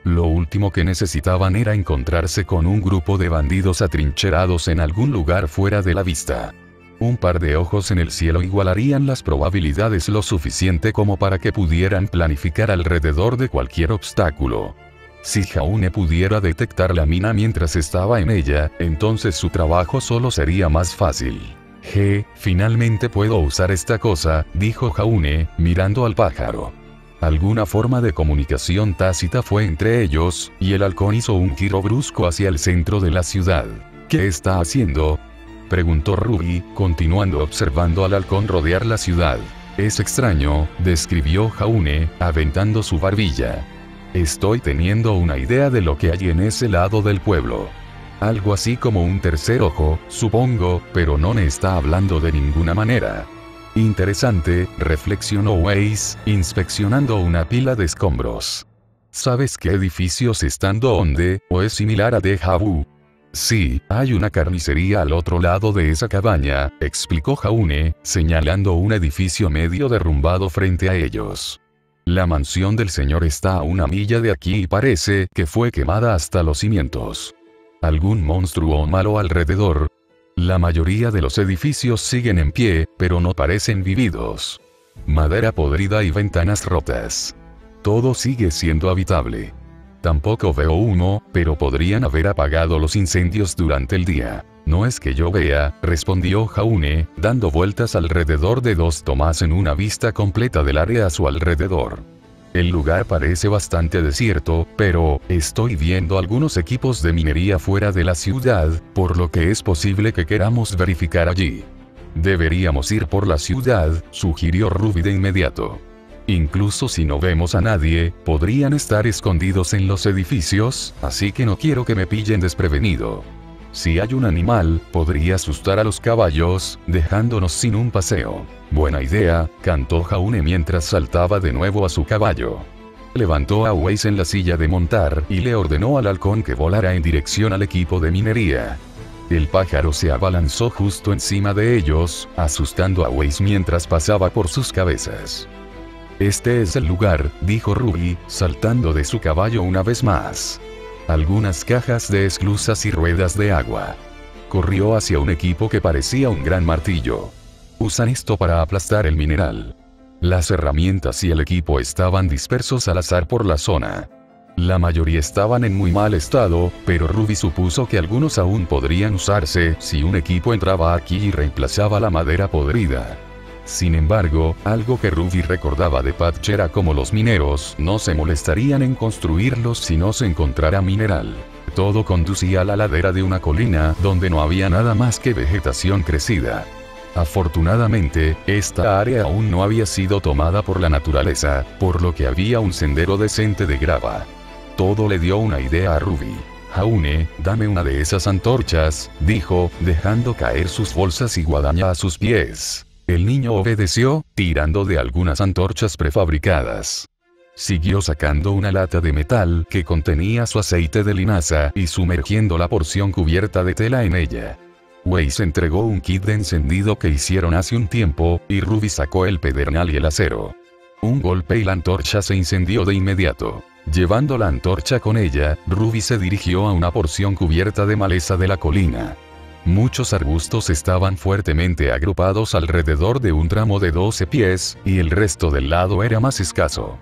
[SPEAKER 1] Lo último que necesitaban era encontrarse con un grupo de bandidos atrincherados en algún lugar fuera de la vista. Un par de ojos en el cielo igualarían las probabilidades lo suficiente como para que pudieran planificar alrededor de cualquier obstáculo. Si Jaune pudiera detectar la mina mientras estaba en ella, entonces su trabajo solo sería más fácil. Finalmente puedo usar esta cosa, dijo Jaune, mirando al pájaro. Alguna forma de comunicación tácita fue entre ellos, y el halcón hizo un giro brusco hacia el centro de la ciudad. ¿Qué está haciendo?, preguntó Ruby, continuando observando al halcón rodear la ciudad. Es extraño, describió Jaune, aventando su barbilla. Estoy teniendo una idea de lo que hay en ese lado del pueblo. Algo así como un tercer ojo, supongo, pero no me está hablando de ninguna manera. Interesante, reflexionó Weiss, inspeccionando una pila de escombros. ¿Sabes qué edificios están donde, o es similar a Déjà Vu? Sí, hay una carnicería al otro lado de esa cabaña, explicó Jaune, señalando un edificio medio derrumbado frente a ellos. La mansión del señor está a 1 milla de aquí y parece que fue quemada hasta los cimientos. ¿Algún monstruo malo alrededor? La mayoría de los edificios siguen en pie, pero no parecen vividos. Madera podrida y ventanas rotas. Todo sigue siendo habitable. Tampoco veo humo, pero podrían haber apagado los incendios durante el día. No es que yo vea, respondió Jaune, dando vueltas alrededor de 2 tomas en una vista completa del área a su alrededor. El lugar parece bastante desierto, pero estoy viendo algunos equipos de minería fuera de la ciudad, por lo que es posible que queramos verificar allí. Deberíamos ir por la ciudad, sugirió Ruby de inmediato. Incluso si no vemos a nadie, podrían estar escondidos en los edificios, así que no quiero que me pillen desprevenido. Si hay un animal, podría asustar a los caballos, dejándonos sin un paseo. Buena idea, cantó Jaune mientras saltaba de nuevo a su caballo. Levantó a Weiss en la silla de montar y le ordenó al halcón que volara en dirección al equipo de minería. El pájaro se abalanzó justo encima de ellos, asustando a Weiss mientras pasaba por sus cabezas. Este es el lugar, dijo Ruby, saltando de su caballo una vez más. Algunas cajas de esclusas y ruedas de agua. Corrió hacia un equipo que parecía un gran martillo. Usan esto para aplastar el mineral. Las herramientas y el equipo estaban dispersos al azar por la zona. La mayoría estaban en muy mal estado, pero Ruby supuso que algunos aún podrían usarse si un equipo entraba aquí y reemplazaba la madera podrida. Sin embargo, algo que Ruby recordaba de Patch era como los mineros no se molestarían en construirlos si no se encontrara mineral. Todo conducía a la ladera de una colina donde no había nada más que vegetación crecida. Afortunadamente, esta área aún no había sido tomada por la naturaleza, por lo que había un sendero decente de grava. Todo le dio una idea a Ruby. Jaune, dame una de esas antorchas, dijo, dejando caer sus bolsas y guadaña a sus pies. El niño obedeció, tirando de algunas antorchas prefabricadas. Siguió sacando una lata de metal que contenía su aceite de linaza y sumergiendo la porción cubierta de tela en ella. Weiss entregó un kit de encendido que hicieron hace un tiempo, y Ruby sacó el pedernal y el acero. Un golpe y la antorcha se incendió de inmediato. Llevando la antorcha con ella, Ruby se dirigió a una porción cubierta de maleza de la colina. Muchos arbustos estaban fuertemente agrupados alrededor de un tramo de 12 pies, y el resto del lado era más escaso.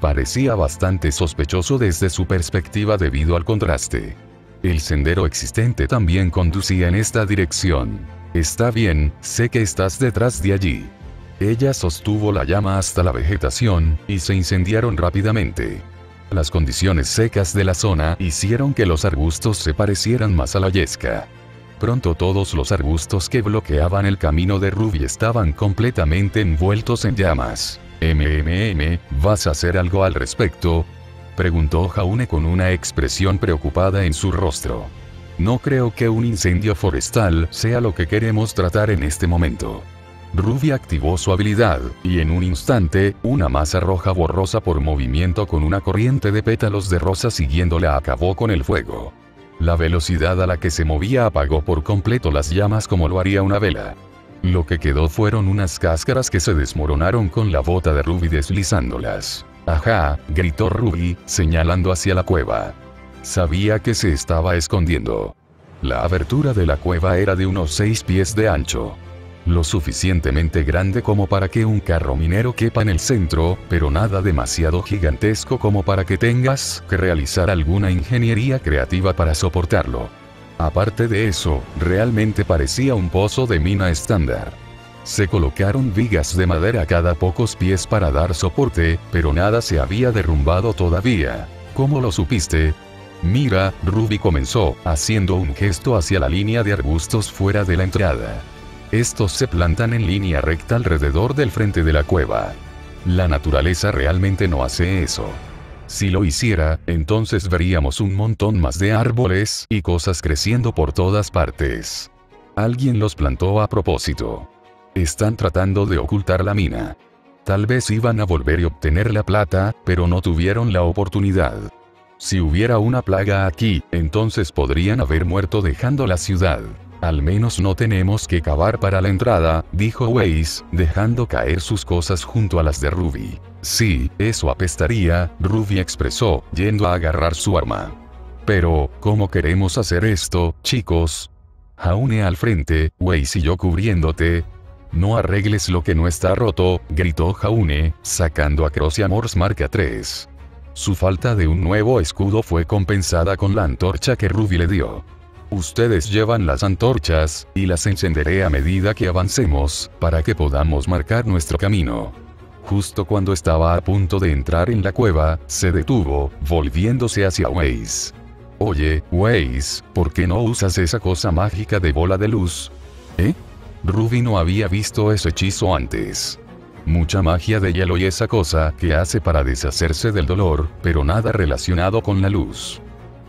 [SPEAKER 1] Parecía bastante sospechoso desde su perspectiva debido al contraste. El sendero existente también conducía en esta dirección. Está bien, sé que estás detrás de allí. Ella sostuvo la llama hasta la vegetación, y se incendiaron rápidamente. Las condiciones secas de la zona hicieron que los arbustos se parecieran más a la yesca. Pronto todos los arbustos que bloqueaban el camino de Ruby estaban completamente envueltos en llamas. ¿Vas a hacer algo al respecto?, preguntó Jaune con una expresión preocupada en su rostro. No creo que un incendio forestal sea lo que queremos tratar en este momento. Ruby activó su habilidad, y en un instante, una masa roja borrosa por movimiento con una corriente de pétalos de rosa siguiéndola acabó con el fuego. La velocidad a la que se movía apagó por completo las llamas como lo haría una vela. Lo que quedó fueron unas cáscaras que se desmoronaron con la bota de Ruby deslizándolas. «Ajá», gritó Ruby, señalando hacia la cueva. Sabía que se estaba escondiendo. La abertura de la cueva era de unos 6 pies de ancho. Lo suficientemente grande como para que un carro minero quepa en el centro, pero nada demasiado gigantesco como para que tengas que realizar alguna ingeniería creativa para soportarlo. Aparte de eso, realmente parecía un pozo de mina estándar. Se colocaron vigas de madera cada pocos pies para dar soporte, pero nada se había derrumbado todavía. ¿Cómo lo supiste? Mira, Ruby comenzó, haciendo un gesto hacia la línea de arbustos fuera de la entrada. Estos se plantan en línea recta alrededor del frente de la cueva. La naturaleza realmente no hace eso. Si lo hiciera, entonces veríamos un montón más de árboles y cosas creciendo por todas partes. Alguien los plantó a propósito. Están tratando de ocultar la mina. Tal vez iban a volver y obtener la plata, pero no tuvieron la oportunidad. Si hubiera una plaga aquí, entonces podrían haber muerto dejando la ciudad. Al menos no tenemos que cavar para la entrada, dijo Weiss, dejando caer sus cosas junto a las de Ruby. Sí, eso apestaría, Ruby expresó, yendo a agarrar su arma. Pero, ¿cómo queremos hacer esto, chicos? Jaune al frente, Weiss y yo cubriéndote. No arregles lo que no está roto, gritó Jaune, sacando a Crocia Morse marca 3. Su falta de un nuevo escudo fue compensada con la antorcha que Ruby le dio. Ustedes llevan las antorchas, y las encenderé a medida que avancemos, para que podamos marcar nuestro camino. Justo cuando estaba a punto de entrar en la cueva, se detuvo, volviéndose hacia Weiss. Oye, Weiss, ¿por qué no usas esa cosa mágica de bola de luz? ¿Eh? Ruby no había visto ese hechizo antes. Mucha magia de hielo y esa cosa que hace para deshacerse del dolor, pero nada relacionado con la luz.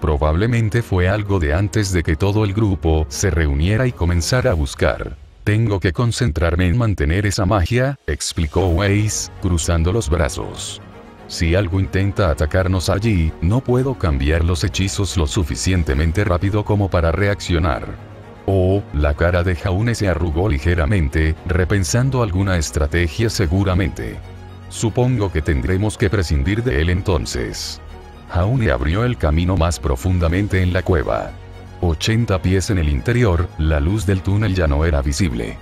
[SPEAKER 1] Probablemente fue algo de antes de que todo el grupo se reuniera y comenzara a buscar. Tengo que concentrarme en mantener esa magia, explicó Weiss, cruzando los brazos. Si algo intenta atacarnos allí, no puedo cambiar los hechizos lo suficientemente rápido como para reaccionar. Oh, la cara de Jaune se arrugó ligeramente, repensando alguna estrategia seguramente. Supongo que tendremos que prescindir de él entonces. Jaune abrió el camino más profundamente en la cueva. 80 pies en el interior, la luz del túnel ya no era visible.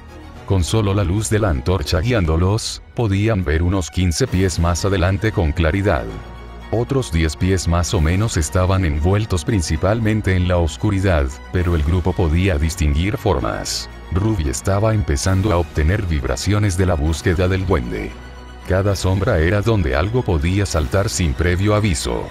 [SPEAKER 1] Con solo la luz de la antorcha guiándolos, podían ver unos 15 pies más adelante con claridad. Otros 10 pies más o menos estaban envueltos principalmente en la oscuridad, pero el grupo podía distinguir formas. Ruby estaba empezando a obtener vibraciones de la búsqueda del duende. Cada sombra era donde algo podía saltar sin previo aviso.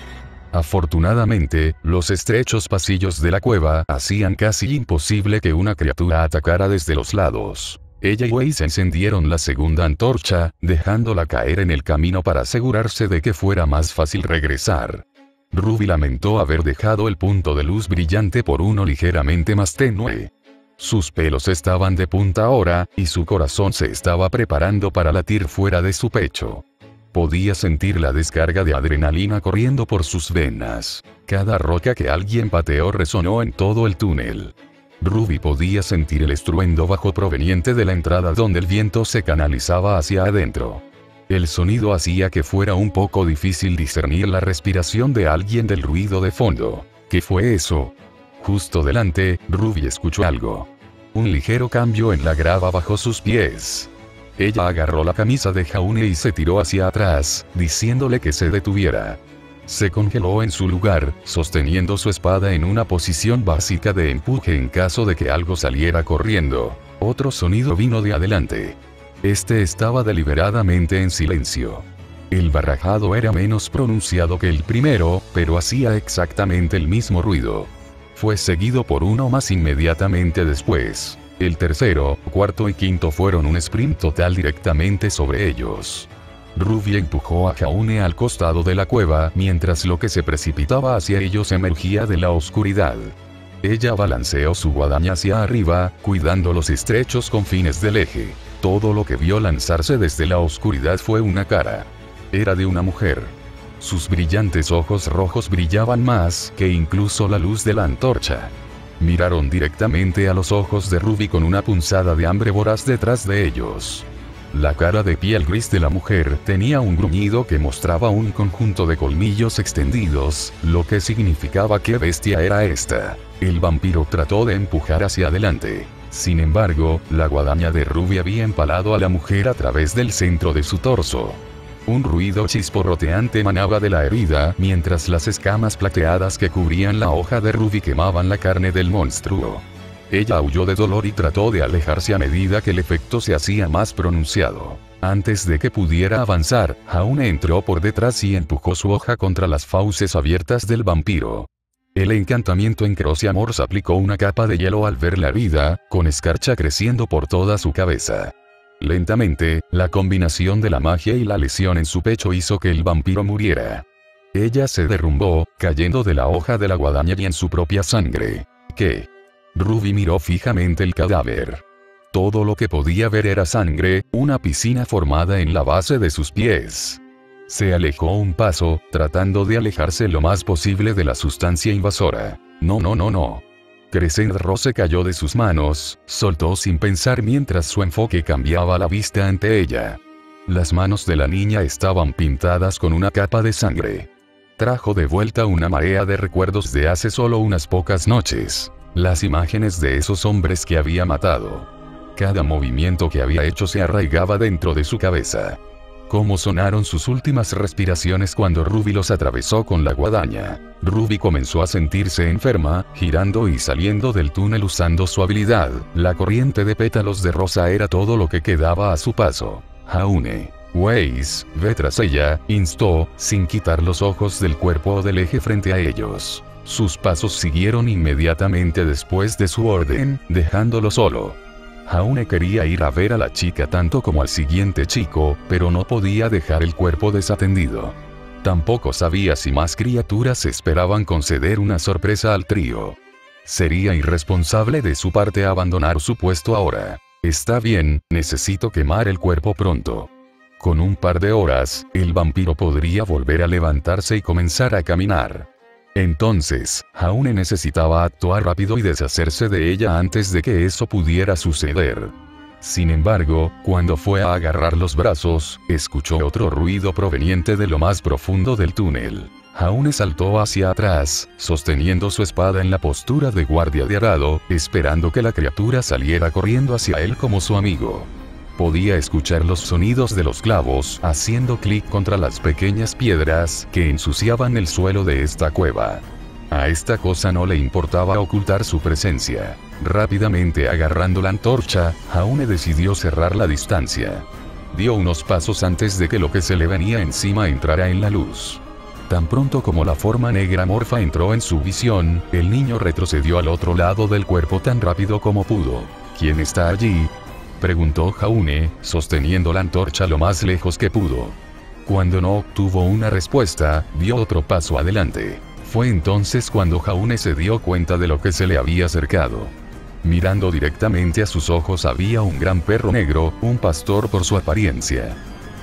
[SPEAKER 1] Afortunadamente, los estrechos pasillos de la cueva hacían casi imposible que una criatura atacara desde los lados. Ella y Weiss encendieron la segunda antorcha, dejándola caer en el camino para asegurarse de que fuera más fácil regresar. Ruby lamentó haber dejado el punto de luz brillante por uno ligeramente más tenue. Sus pelos estaban de punta ahora, y su corazón se estaba preparando para latir fuera de su pecho. Podía sentir la descarga de adrenalina corriendo por sus venas. Cada roca que alguien pateó resonó en todo el túnel. Ruby podía sentir el estruendo bajo proveniente de la entrada donde el viento se canalizaba hacia adentro. El sonido hacía que fuera un poco difícil discernir la respiración de alguien del ruido de fondo. ¿Qué fue eso? Justo delante, Ruby escuchó algo. Un ligero cambio en la grava bajo sus pies. Ella agarró la camisa de Jaune y se tiró hacia atrás, diciéndole que se detuviera. Se congeló en su lugar, sosteniendo su espada en una posición básica de empuje en caso de que algo saliera corriendo. Otro sonido vino de adelante. Este estaba deliberadamente en silencio. El barrajado era menos pronunciado que el primero, pero hacía exactamente el mismo ruido. Fue seguido por uno más inmediatamente después. El tercero, cuarto y quinto fueron un sprint total directamente sobre ellos. Ruby empujó a Jaune al costado de la cueva mientras lo que se precipitaba hacia ellos emergía de la oscuridad. Ella balanceó su guadaña hacia arriba, cuidando los estrechos confines del eje. Todo lo que vio lanzarse desde la oscuridad fue una cara. Era de una mujer. Sus brillantes ojos rojos brillaban más que incluso la luz de la antorcha. Miraron directamente a los ojos de Ruby con una punzada de hambre voraz detrás de ellos. La cara de piel gris de la mujer tenía un gruñido que mostraba un conjunto de colmillos extendidos, lo que significaba qué bestia era esta. El vampiro trató de empujar hacia adelante. Sin embargo, la guadaña de Ruby había empalado a la mujer a través del centro de su torso. Un ruido chisporroteante emanaba de la herida, mientras las escamas plateadas que cubrían la hoja de Ruby quemaban la carne del monstruo. Ella aulló de dolor y trató de alejarse a medida que el efecto se hacía más pronunciado. Antes de que pudiera avanzar, Jaune entró por detrás y empujó su hoja contra las fauces abiertas del vampiro. El encantamiento en Amors aplicó una capa de hielo al ver la herida, con escarcha creciendo por toda su cabeza. Lentamente, la combinación de la magia y la lesión en su pecho hizo que el vampiro muriera. Ella se derrumbó, cayendo de la hoja de la guadaña y en su propia sangre. ¿Qué? Ruby miró fijamente el cadáver. Todo lo que podía ver era sangre, una piscina formada en la base de sus pies. Se alejó un paso, tratando de alejarse lo más posible de la sustancia invasora. No. Crescendo se cayó de sus manos, soltó sin pensar mientras su enfoque cambiaba la vista ante ella. Las manos de la niña estaban pintadas con una capa de sangre. Trajo de vuelta una marea de recuerdos de hace solo unas pocas noches. Las imágenes de esos hombres que había matado. Cada movimiento que había hecho se arraigaba dentro de su cabeza. Cómo sonaron sus últimas respiraciones cuando Ruby los atravesó con la guadaña. Ruby comenzó a sentirse enferma, girando y saliendo del túnel usando su habilidad. La corriente de pétalos de rosa era todo lo que quedaba a su paso. Jaune. Weiss, ve tras ella, instó, sin quitar los ojos del cuerpo o del eje frente a ellos. Sus pasos siguieron inmediatamente después de su orden, dejándolo solo. Jaune quería ir a ver a la chica tanto como al siguiente chico, pero no podía dejar el cuerpo desatendido. Tampoco sabía si más criaturas esperaban conceder una sorpresa al trío. Sería irresponsable de su parte abandonar su puesto ahora. Está bien, necesito quemar el cuerpo pronto. Con un par de horas, el vampiro podría volver a levantarse y comenzar a caminar. Entonces, Jaune necesitaba actuar rápido y deshacerse de ella antes de que eso pudiera suceder. Sin embargo, cuando fue a agarrar los brazos, escuchó otro ruido proveniente de lo más profundo del túnel. Jaune saltó hacia atrás, sosteniendo su espada en la postura de guardia de arado, esperando que la criatura saliera corriendo hacia él como su amigo. Podía escuchar los sonidos de los clavos haciendo clic contra las pequeñas piedras que ensuciaban el suelo de esta cueva. A esta cosa no le importaba ocultar su presencia. Rápidamente agarrando la antorcha, Jaune decidió cerrar la distancia. Dio unos pasos antes de que lo que se le venía encima entrara en la luz. Tan pronto como la forma negra morfa entró en su visión, el niño retrocedió al otro lado del cuerpo tan rápido como pudo. ¿Quién está allí?, preguntó Jaune, sosteniendo la antorcha lo más lejos que pudo. Cuando no obtuvo una respuesta, dio otro paso adelante. Fue entonces cuando Jaune se dio cuenta de lo que se le había acercado. Mirando directamente a sus ojos había un gran perro negro, un pastor por su apariencia.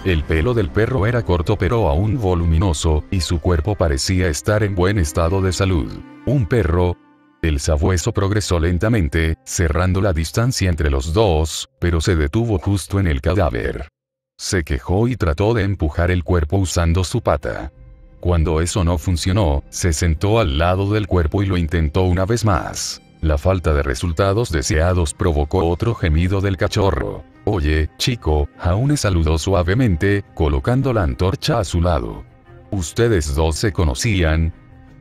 [SPEAKER 1] El pelo del perro era corto pero aún voluminoso, y su cuerpo parecía estar en buen estado de salud. Un perro. El sabueso progresó lentamente, cerrando la distancia entre los dos, pero se detuvo justo en el cadáver. Se quejó y trató de empujar el cuerpo usando su pata. Cuando eso no funcionó, se sentó al lado del cuerpo y lo intentó una vez más. La falta de resultados deseados provocó otro gemido del cachorro. Oye, chico, Jaune saludó suavemente, colocando la antorcha a su lado. ¿Ustedes dos se conocían?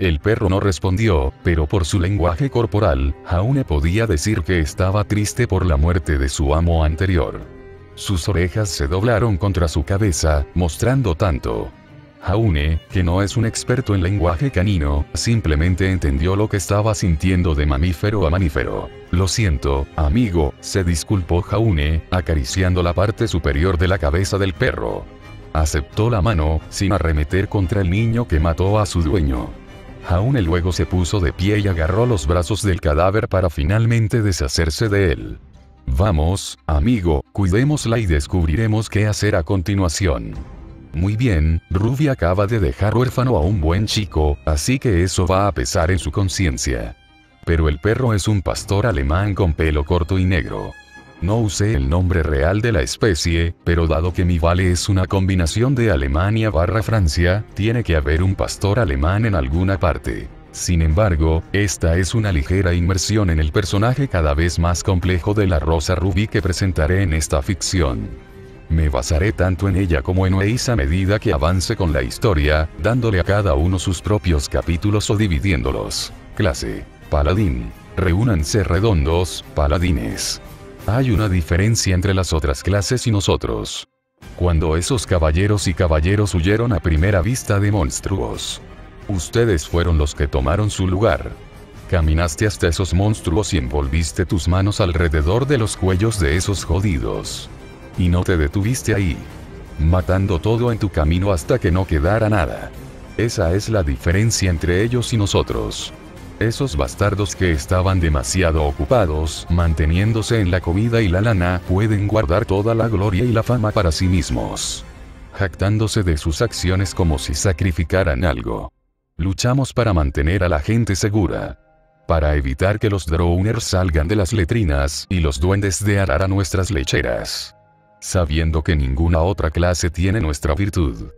[SPEAKER 1] El perro no respondió, pero por su lenguaje corporal, Jaune podía decir que estaba triste por la muerte de su amo anterior. Sus orejas se doblaron contra su cabeza, mostrando tanto. Jaune, que no es un experto en lenguaje canino, simplemente entendió lo que estaba sintiendo de mamífero a mamífero. Lo siento, amigo, se disculpó Jaune, acariciando la parte superior de la cabeza del perro. Aceptó la mano, sin arremeter contra el niño que mató a su dueño. Jaune luego se puso de pie y agarró los brazos del cadáver para finalmente deshacerse de él. Vamos, amigo, cuidémosla y descubriremos qué hacer a continuación. Muy bien, Ruby acaba de dejar huérfano a un buen chico, así que eso va a pesar en su conciencia. Pero el perro es un pastor alemán con pelo corto y negro. No usé el nombre real de la especie, pero dado que mi vale es una combinación de Alemania / Francia, tiene que haber un pastor alemán en alguna parte. Sin embargo, esta es una ligera inmersión en el personaje cada vez más complejo de la Rosa Rubí que presentaré en esta ficción. Me basaré tanto en ella como en Weiss a medida que avance con la historia, dándole a cada uno sus propios capítulos o dividiéndolos. Clase: Paladín. Reúnanse redondos, paladines. Hay una diferencia entre las otras clases y nosotros. Cuando esos caballeros y caballeros huyeron a primera vista de monstruos, ustedes fueron los que tomaron su lugar. Caminaste hasta esos monstruos y envolviste tus manos alrededor de los cuellos de esos jodidos. Y no te detuviste ahí, matando todo en tu camino hasta que no quedara nada. Esa es la diferencia entre ellos y nosotros. Esos bastardos que estaban demasiado ocupados manteniéndose en la comida y la lana pueden guardar toda la gloria y la fama para sí mismos, jactándose de sus acciones como si sacrificaran algo. Luchamos para mantener a la gente segura, para evitar que los Drowners salgan de las letrinas y los duendes de Arar a nuestras lecheras, sabiendo que ninguna otra clase tiene nuestra virtud,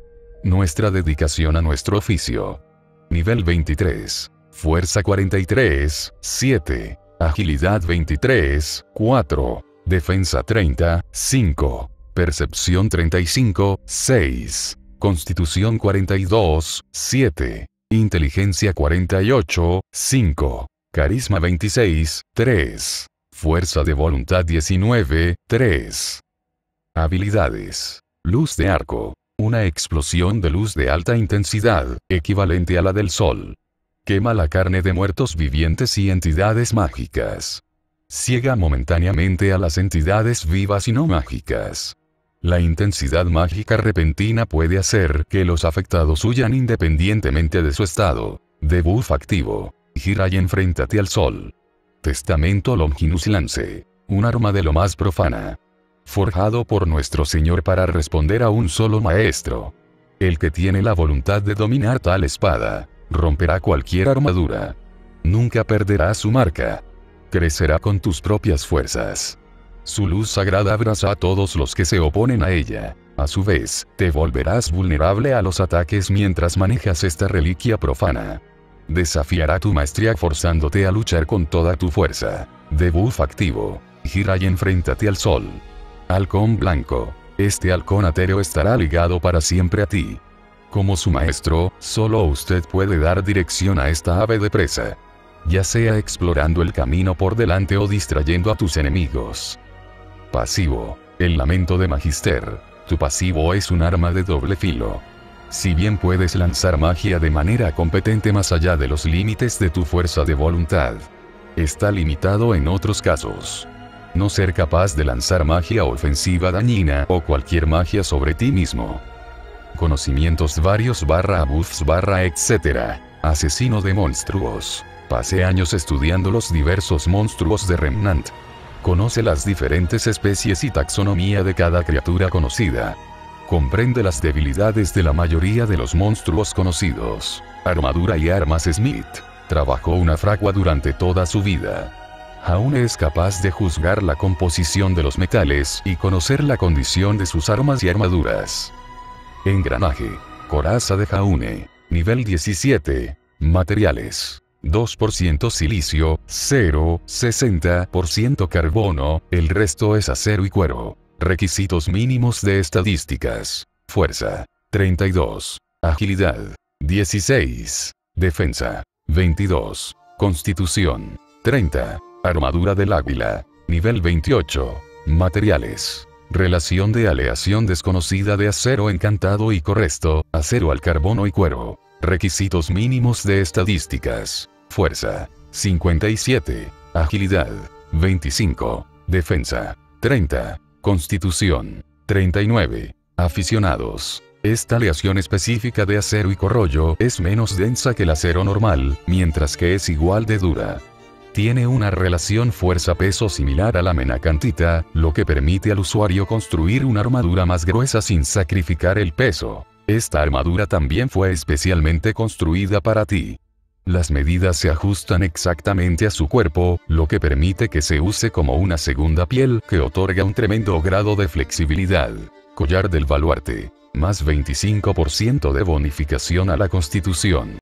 [SPEAKER 1] nuestra dedicación a nuestro oficio. Nivel 23. Fuerza 43, 7. Agilidad 23, 4. Defensa 30, 5. Percepción 35, 6. Constitución 42, 7. Inteligencia 48, 5. Carisma 26, 3. Fuerza de voluntad 19, 3. Habilidades. Luz de arco. Una explosión de luz de alta intensidad, equivalente a la del sol. Quema la carne de muertos vivientes y entidades mágicas. Ciega momentáneamente a las entidades vivas y no mágicas. La intensidad mágica repentina puede hacer que los afectados huyan independientemente de su estado. Debuff activo. Gira y enfréntate al sol. Testamento Longinus Lance. Un arma de lo más profana, forjado por nuestro Señor para responder a un solo maestro. El que tiene la voluntad de dominar tal espada romperá cualquier armadura. Nunca perderá su marca. Crecerá con tus propias fuerzas. Su luz sagrada abraza a todos los que se oponen a ella. A su vez, te volverás vulnerable a los ataques mientras manejas esta reliquia profana. Desafiará tu maestría forzándote a luchar con toda tu fuerza. Debuff activo. Gira y enfréntate al sol. Halcón blanco. Este halcón atéreo estará ligado para siempre a ti. Como su maestro, solo usted puede dar dirección a esta ave de presa, ya sea explorando el camino por delante o distrayendo a tus enemigos. Pasivo. El lamento de Magister. Tu pasivo es un arma de doble filo. Si bien puedes lanzar magia de manera competente más allá de los límites de tu fuerza de voluntad, está limitado en otros casos. No ser capaz de lanzar magia ofensiva dañina o cualquier magia sobre ti mismo. Conocimientos varios / buffs / etc. Asesino de monstruos. Pasé años estudiando los diversos monstruos de Remnant. Conoce las diferentes especies y taxonomía de cada criatura conocida. Comprende las debilidades de la mayoría de los monstruos conocidos. Armadura y armas Smith. Trabajó una fragua durante toda su vida. Aún es capaz de juzgar la composición de los metales y conocer la condición de sus armas y armaduras. Engranaje. Coraza de Jaune. Nivel 17. Materiales. 2% silicio, 60% carbono, el resto es acero y cuero. Requisitos mínimos de estadísticas. Fuerza. 32. Agilidad. 16. Defensa. 22. Constitución. 30. Armadura del águila. Nivel 28. Materiales. Relación de aleación desconocida de acero encantado y corresto, acero al carbono y cuero. Requisitos mínimos de estadísticas. Fuerza. 57. Agilidad. 25. Defensa. 30. Constitución. 39. Aficionados. Esta aleación específica de acero y corrollo es menos densa que el acero normal, mientras que es igual de dura. Tiene una relación fuerza-peso similar a la menacantita, lo que permite al usuario construir una armadura más gruesa sin sacrificar el peso. Esta armadura también fue especialmente construida para ti. Las medidas se ajustan exactamente a su cuerpo, lo que permite que se use como una segunda piel que otorga un tremendo grado de flexibilidad. Collar del baluarte. Más 25% de bonificación a la constitución.